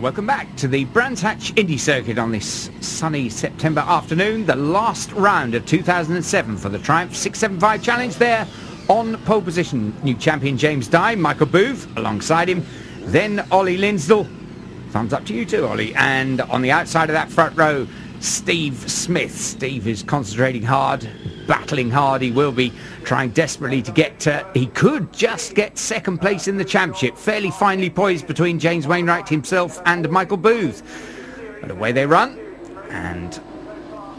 Welcome back to the Brands Hatch Indy circuit on this sunny September afternoon. The last round of 2007 for the Triumph 675 Challenge there on pole position. New champion James Dye, Michael Booth alongside him. Then Ollie Linsdell. Thumbs up to you too, Ollie. And on the outside of that front row, Steve Smith. Steve is concentrating hard, battling hard. He will be trying desperately to get, he could just get second place in the championship. Fairly finely poised between James Wainwright himself and Michael Booth. But away they run. And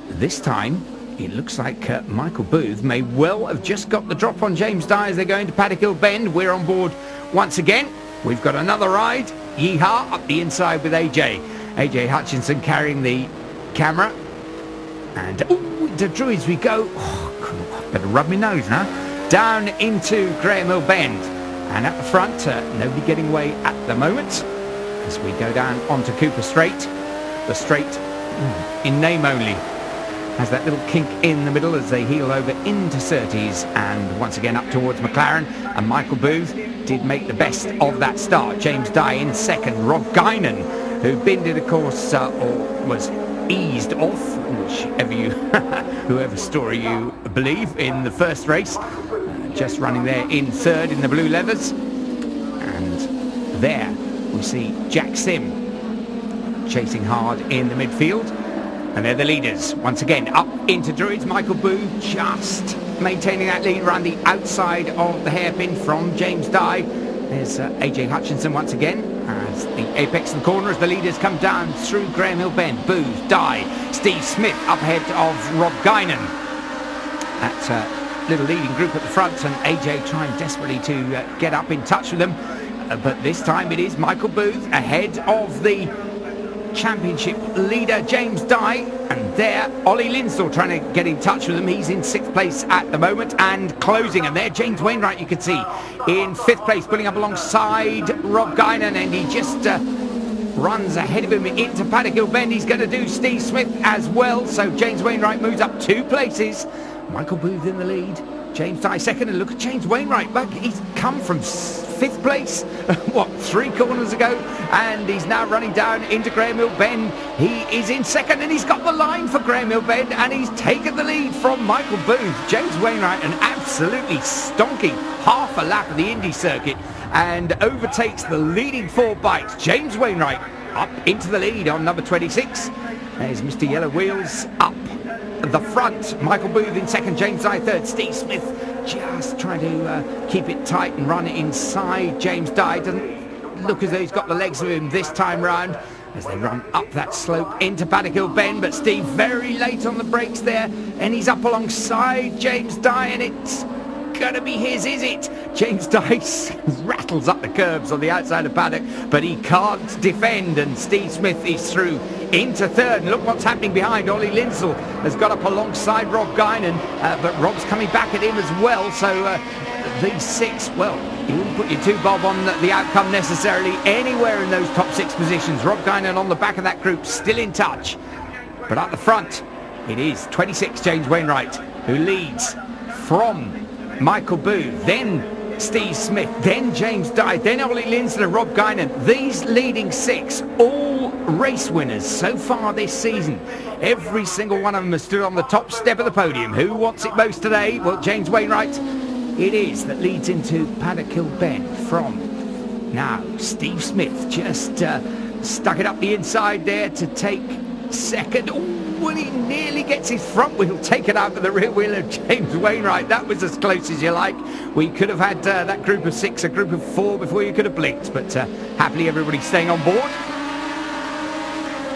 this time, it looks like Michael Booth may well have just got the drop on James Dye as they go into Paddock Hill Bend. We're on board once again. We've got another ride. Yeehaw, up the inside with AJ. AJ Hutchinson carrying the camera. And the Druids we go. Oh, better rub my nose now. Down into Graham Hill Bend. And at the front, nobody getting away at the moment. As we go down onto Cooper Straight. The straight, in name only, has that little kink in the middle as they heel over into Surtees. And once again up towards McLaren. And Michael Booth did make the best of that start. James Dye in second. Rob Guinan, who binned of course, or was eased off, whichever you, whoever story you believe, in the first race. Just running there in third in the blue leathers. And there we see Jack Sim chasing hard in the midfield. And they're the leaders. Once again, up into Druids. Michael Booth just maintaining that lead around the outside of the hairpin from James Dye. There's AJ Hutchinson once again as the apex of the corner as the leaders come down through Graham Hill Bend. Booth, Dye, Steve Smith up ahead of Rob Guinan. That little leading group at the front, and AJ trying desperately to get up in touch with them. But this time it is Michael Booth ahead of the championship leader James Dye, and there Ollie Linsdell trying to get in touch with him. He's in 6th place at the moment and closing, and there James Wainwright you can see in 5th place pulling up alongside Rob Guinan, and he just runs ahead of him into Paddock Hill Bend. He's going to do Steve Smith as well, so James Wainwright moves up 2 places. Michael Booth in the lead, James Dye second, and look at James Wainwright back. He's come from 5th place, what, 3 corners ago, and he's now running down into Graham Hill Bend. He is in second, and he's got the line for Graham Hill Bend, and he's taken the lead from Michael Booth. James Wainwright, an absolutely stonking half a lap of the Indy circuit, and overtakes the leading 4 bikes. James Wainwright up into the lead on number 26. There's Mr. Yellow Wheels up the front. Michael Booth in second, James Dye third, Steve Smith just trying to keep it tight and run it inside James Dye. Doesn't look as though he's got the legs of him this time round as they run up that slope into Paddock Hill Bend, but Steve very late on the brakes there, and he's up alongside James Dye, and it's gonna be his, is it? James Dye rattles up the curbs on the outside of Paddock, but he can't defend, and Steve Smith is through into third. And look what's happening behind. Ollie Linsdell has got up alongside Rob Guinan, but Rob's coming back at him as well, so these 6, well, you wouldn't put your 2 bob on the outcome necessarily anywhere in those top 6 positions. Rob Guinan on the back of that group, still in touch, but at the front it is 26 James Wainwright who leads from Michael Booth, then Steve Smith, then James Dye, then Ollie Linsdell and Rob Guinan. These leading 6, all race winners so far this season. Every single one of them has stood on the top step of the podium. Who wants it most today? Well, James Wainwright it is that leads into Paddock Hill Bend from now. Steve Smith just stuck it up the inside there to take second. When he nearly gets his front wheel taken out of the rear wheel of James Wainwright. That was as close as you like. We could have had that group of 6, a group of 4 before you could have blinked, but happily everybody staying on board.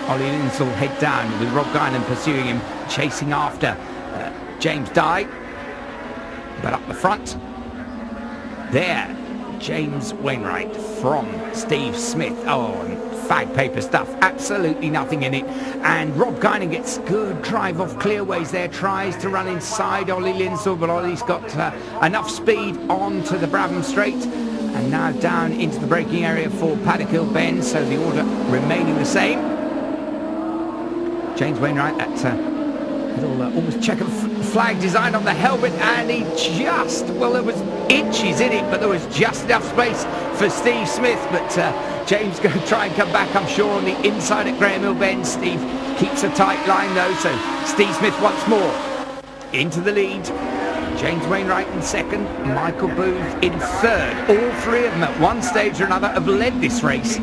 Ollie Linsdell head down with Rob Guinan pursuing him, chasing after James Dye. But up the front, there, James Wainwright from Steve Smith. Oh, and fag paper stuff, absolutely nothing in it. And Rob Guinan gets good drive off clearways there, tries to run inside Ollie Linsdell, but Ollie's got enough speed onto the Brabham Straight. And now down into the braking area for Paddock Hill Bend, so the order remaining the same. James Wainwright, that Little almost checkered flag design on the helmet, and he just, well, there was inches in it, but there was just enough space for Steve Smith. But James going to try and come back, I'm sure, on the inside at Graham Hill Bend. Steve keeps a tight line though, so Steve Smith once more into the lead. James Wainwright in second, Michael Booth in third. All three of them at one stage or another have led this race.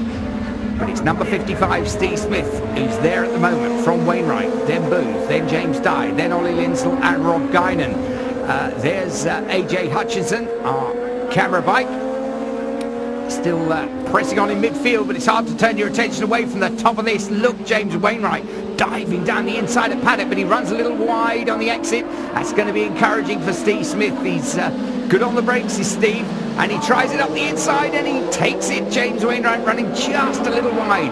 But it's number 55, Steve Smith, who's there at the moment from Wainwright, then Booth, then James Dye, then Ollie Linsdell and Rob Guinan. There's AJ Hutchinson, our camera bike, still pressing on in midfield, but it's hard to turn your attention away from the top of this. Look, James Wainwright diving down the inside at paddock, but he runs a little wide on the exit. That's going to be encouraging for Steve Smith. He's good on the brakes, is Steve, and he tries it up the inside and he takes it. James Wainwright running just a little wide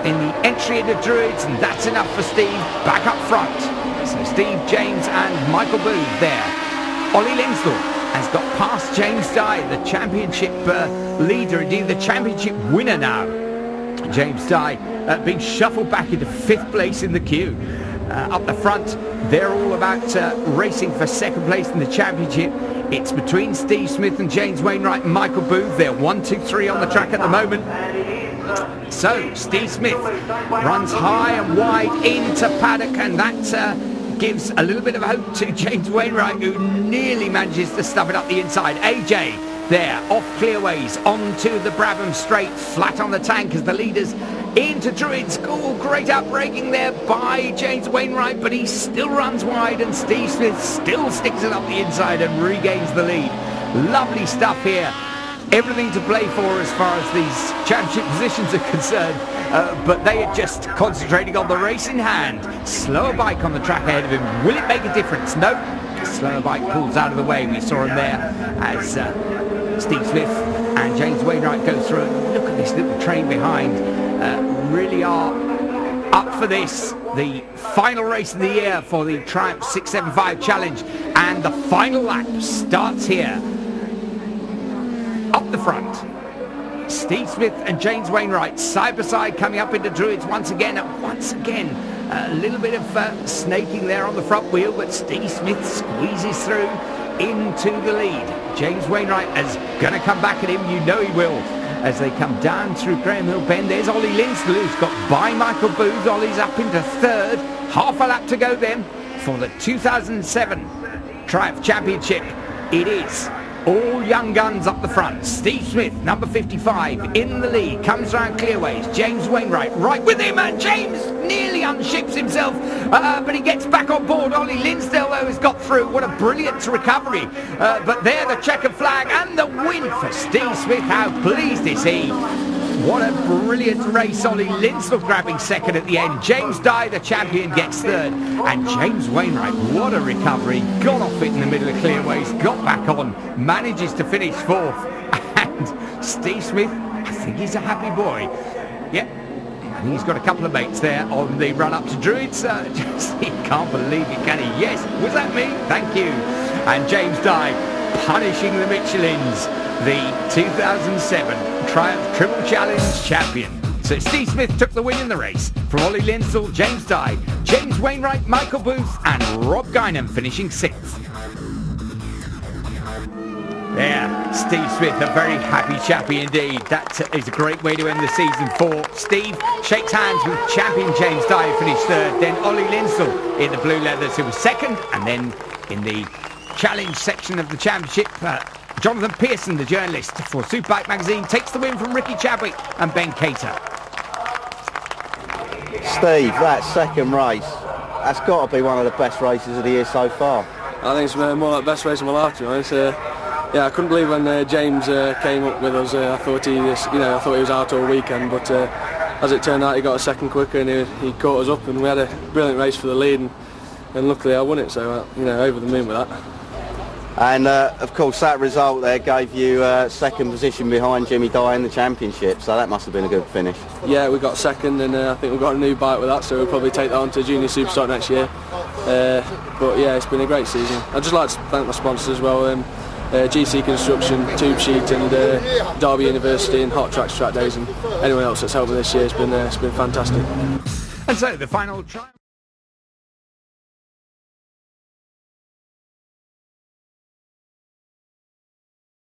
in the entry into Druids, and that's enough for Steve back up front. So Steve, James and Michael Booth there. Ollie Linsdell has got past James Dye, the championship leader, indeed the championship winner now. James Dye being shuffled back into 5th place in the queue. Up the front, they're all about racing for 2nd place in the championship. It's between Steve Smith and James Wainwright and Michael Booth. They're 1, 2, 3 on the track at the moment. So Steve Smith runs high and wide into paddock, and that gives a little bit of hope to James Wainwright, who nearly manages to stuff it up the inside. AJ there, off clearways, onto the Brabham straight, flat on the tank as the leaders into Druids. Oh, great outbraking there by James Wainwright, but he still runs wide, and Steve Smith still sticks it up the inside and regains the lead. Lovely stuff here. Everything to play for as far as these championship positions are concerned, but they are just concentrating on the race in hand. Slower bike on the track ahead of him. Will it make a difference? No. Slower bike pulls out of the way. We saw him there as Steve Smith and James Wainwright go through. Look at this little train behind. Really are up for this. The final race of the year for the Triumph 675 Challenge, and the final lap starts here. Up the front, Steve Smith and James Wainwright side by side coming up into Druids once again. And once again, a little bit of snaking there on the front wheel, but Steve Smith squeezes through into the lead. James Wainwright is going to come back at him, you know he will, as they come down through Graham Hill Bend. There's Ollie Linsdell, who's got by Michael Booth. Ollie's up into third. Half a lap to go then for the 2007 Triumph Championship. It is all young guns up the front. Steve Smith, number 55, in the lead, comes round clearways. James Wainwright right with him, and James nearly unships himself, but he gets back on board. Ollie Linsdell, though, has got through. What a brilliant recovery. But there, the checkered flag and the win for Steve Smith. How pleased is he? What a brilliant race. Ollie Linsdell grabbing second at the end. James Dye, the champion, gets third. And James Wainwright, what a recovery. Got off it in the middle of clearways, got back on, manages to finish fourth. And Steve Smith, I think he's a happy boy. Yep. And he's got a couple of mates there on the run up to Druids. He can't believe it, can he? Yes, was that me? Thank you. And James Dye punishing the Michelins, the 2007 Triumph Triple Challenge champion. So Steve Smith took the win in the race. From Ollie Linsdell, James Dye, James Wainwright, Michael Booth and Rob Guinan finishing 6th. There, Steve Smith, a very happy chappy indeed. That is a great way to end the season for Steve. Shakes hands with champion James Dye, who finished 3rd. Then Ollie Linsdell in the blue leathers, who was 2nd. And then in the challenge section of the championship, Jonathan Pearson, the journalist for Superbike magazine, takes the win from Ricky Chadwick and Ben Cater. Steve, that second race, that's got to be one of the best races of the year so far. I think it's more like the best race of my life, to be honest. Yeah, I couldn't believe when James came up with us. I thought he was out all weekend, but as it turned out, he got a second quicker and he caught us up, and we had a brilliant race for the lead, and luckily I won it. So over the moon with that. And of course, that result there gave you second position behind Jimmy Dye in the championship. So that must have been a good finish. Yeah, we got second, and I think we've got a new bike with that, so we'll probably take that on to Junior Superstock next year. But yeah, it's been a great season. I'd just like to thank my sponsors as well. GC Construction, Tube Sheet and Derby University and Hot Tracks Track Days, and anyone else that's helped me this year. It's been fantastic. And so the final trial.